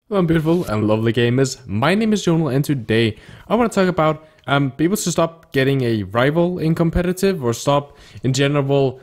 Hello, beautiful and lovely gamers. My name is Jonal, and today I want to talk about people to stop getting a rival in competitive, or stop in general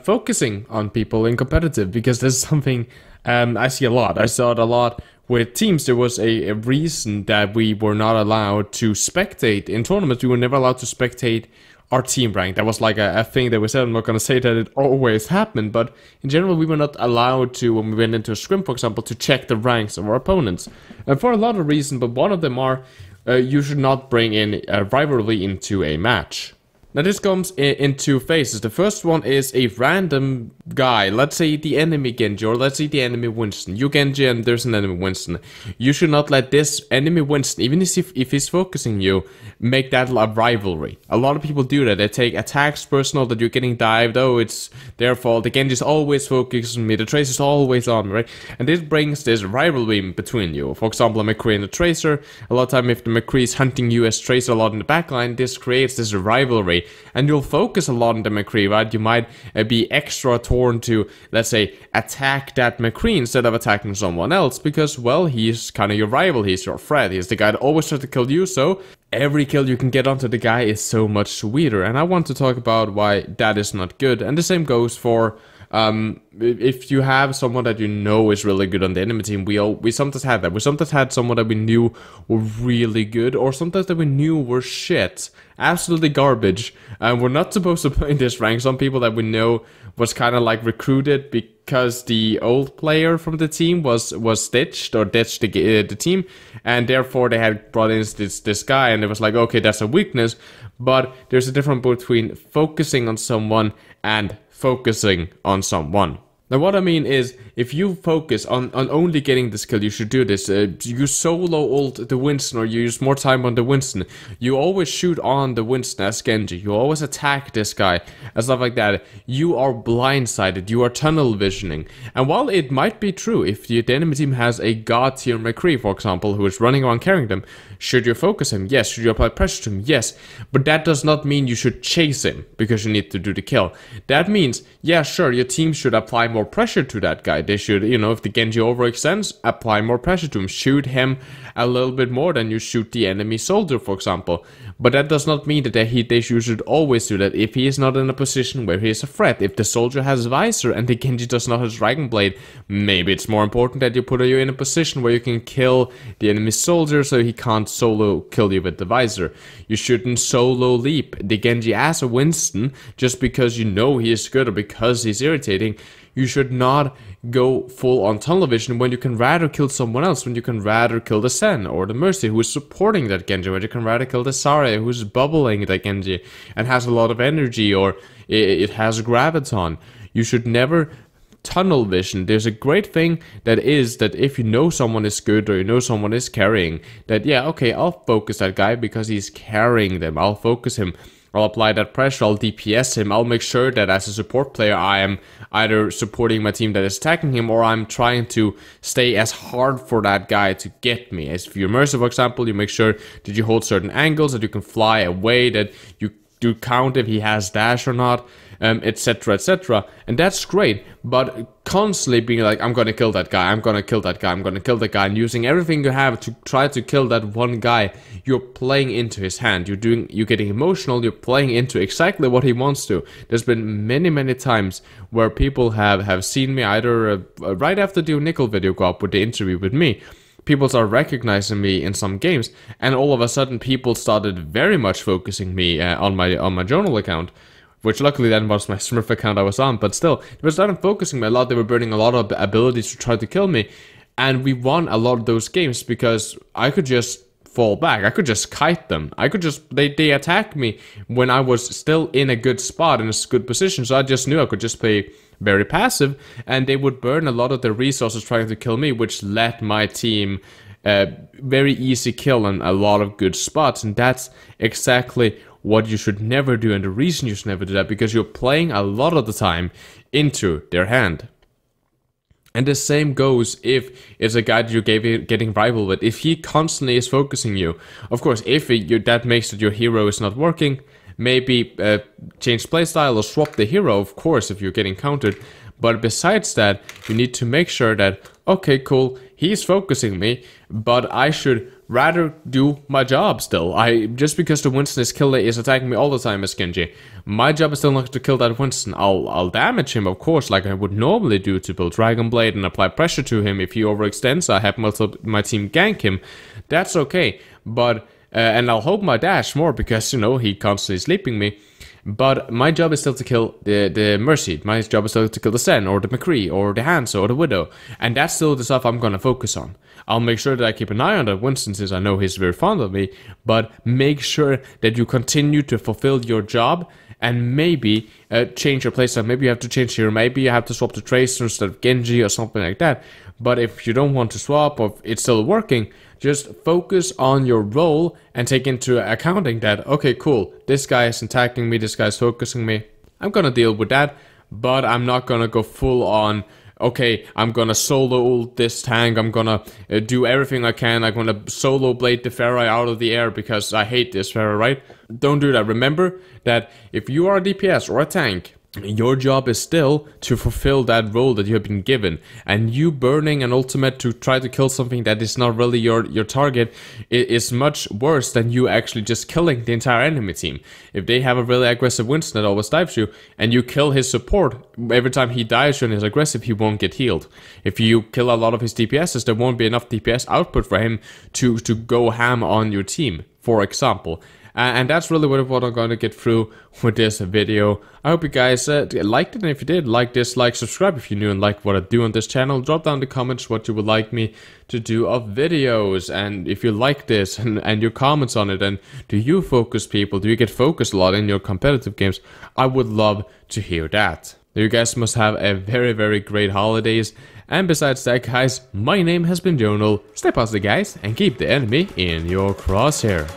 focusing on people in competitive, because this is something I see a lot. I saw it a lot with teams. There was a reason that we were not allowed to spectate in tournaments. We were never allowed to spectate our team rank. That was like a thing that we said. I'm not going to say that it always happened, but in general we were not allowed to, when we went into a scrim, for example, to check the ranks of our opponents. And for a lot of reasons, but one of them are you should not bring in a rivalry into a match. Now this comes in two phases. The first one is a random guy, let's say the enemy Genji, or let's say the enemy Winston. You Genji and there's an enemy Winston. You should not let this enemy Winston, even if he's focusing you, make that a rivalry. A lot of people do that. They take attacks personal, that you're getting dived. Oh, it's their fault. The Genji's always focusing on me. The Tracer's always on me, right? And this brings this rivalry between you. For example, a McCree and a Tracer. A lot of time if the McCree is hunting you as Tracer a lot in the backline, this creates this rivalry. And you'll focus a lot on the McCree, right? You might be extra torn to, let's say, attack that McCree instead of attacking someone else, because, well, he's kind of your rival, he's your threat, he's the guy that always tries to kill you, so every kill you can get onto the guy is so much sweeter. And I want to talk about why that is not good. And the same goes for if you have someone that you know is really good on the enemy team. We sometimes had that. We sometimes had someone that we knew were really good, or sometimes that we knew were shit, absolutely garbage, and we're not supposed to play in this rank. Some people that we know was kind of like recruited because the old player from the team was ditched the team, and therefore they had brought in this guy, and it was like, okay, that's a weakness. But there's a difference between focusing on someone and focusing on someone. Now what I mean is, if you focus on only getting the skill, you should do this. You solo ult the Winston, or you use more time on the Winston. You always shoot on the Winston as Genji. You always attack this guy and stuff like that. You are blindsided. You are tunnel visioning. And while it might be true, if the enemy team has a god tier McCree, for example, who is running around carrying them, should you focus him? Yes. Should you apply pressure to him? Yes. But that does not mean you should chase him because you need to do the kill. That means, yeah, sure, your team should apply more pressure to that guy. They should, you know, if the Genji overextends, apply more pressure to him. Shoot him a little bit more than you shoot the enemy soldier, for example. But that does not mean that you should always do that if he is not in a position where he is a threat. If the soldier has Visor and the Genji does not have Dragon Blade, maybe it's more important that you put you in a position where you can kill the enemy soldier so he can't solo kill you with the Visor. You shouldn't solo leap the Genji as a Winston just because you know he is good or because he's irritating. You should not go full on tunnel vision when you can rather kill someone else, when you can rather kill the Sen or the Mercy who is supporting that Genji, when you can rather kill the Zarya who's bubbling that Genji and has a lot of energy, or it has graviton. You should never tunnel vision. There's a great thing that is that if you know someone is good, or you know someone is carrying, that yeah, okay, I'll focus that guy because he's carrying them. I'll focus him. I'll apply that pressure, I'll DPS him, I'll make sure that as a support player I am either supporting my team that is attacking him, or I'm trying to stay as hard for that guy to get me. As if you're Mercy, for example, you make sure that you hold certain angles, that you can fly away, that you do count if he has dash or not, etc, etc. And that's great, but constantly being like, I'm gonna kill that guy, I'm gonna kill that guy, I'm gonna kill that guy, and using everything you have to try to kill that one guy, you're playing into his hand. You're getting emotional, you're playing into exactly what he wants to. There's been many times where people have seen me either right after the Nickel video go up with the interview with me. People started recognizing me in some games, and all of a sudden people started very much focusing me on my Jonal account, which luckily then was my Smurf account I was on, but still, they started focusing me a lot. They were burning a lot of abilities to try to kill me, and we won a lot of those games because I could just fall back. I could just kite them. I could just, they attacked me when I was still in a good spot, in a good position, so I just knew I could just play very passive, and they would burn a lot of their resources trying to kill me, which let my team very easy kill in a lot of good spots. And that's exactly what you should never do, and the reason you should never do that, because you're playing a lot of the time into their hand. And the same goes if it's a guy that you're getting rival with. If he constantly is focusing you, of course, if that makes that your hero is not working, maybe change playstyle or swap the hero, of course, if you're getting countered. But besides that, you need to make sure that, okay, cool, he's focusing me, but I should rather do my job still. Just because the Winston is attacking me all the time as Genji, my job is still not to kill that Winston. I'll damage him, of course, like I would normally do to build Dragon Blade and apply pressure to him. If he overextends, I have my team gank him. That's okay, but and I'll hold my dash more because, you know, he constantly sleeping me. But my job is still to kill the Mercy. My job is still to kill the Sen, or the McCree, or the Hanzo, or the Widow. And that's still the stuff I'm gonna focus on. I'll make sure that I keep an eye on that Winston, since I know he's very fond of me. But make sure that you continue to fulfill your job, and maybe change your playstyle. Maybe you have to change here. Maybe you have to swap to Tracer instead of Genji or something like that. But if you don't want to swap, or if it's still working, just focus on your role and take into accounting that, okay, cool, this guy is attacking me, this guy is focusing me. I'm gonna deal with that, but I'm not gonna go full on, okay, I'm gonna solo ult this tank, I'm gonna do everything I can, I'm gonna solo blade the Pharah out of the air because I hate this Pharah, right? Don't do that. Remember that if you are a DPS or a tank, your job is still to fulfill that role that you have been given, and you burning an ultimate to try to kill something that is not really your target is much worse than you actually just killing the entire enemy team. If they have a really aggressive Winston that always dives you, and you kill his support, every time he dives you and is aggressive, he won't get healed. If you kill a lot of his DPSs, there won't be enough DPS output for him to go ham on your team, for example. And that's really what I'm going to get through with this video. I hope you guys liked it, and if you did, like, dislike, subscribe if you're new and like what I do on this channel. Drop down in the comments what you would like me to do of videos, and if you like this, and your comments on it, and do you focus people, do you get focused a lot in your competitive games? I would love to hear that. You guys must have a very, very great holidays, and besides that, guys, my name has been Jonal. Stay positive, guys, and keep the enemy in your crosshair.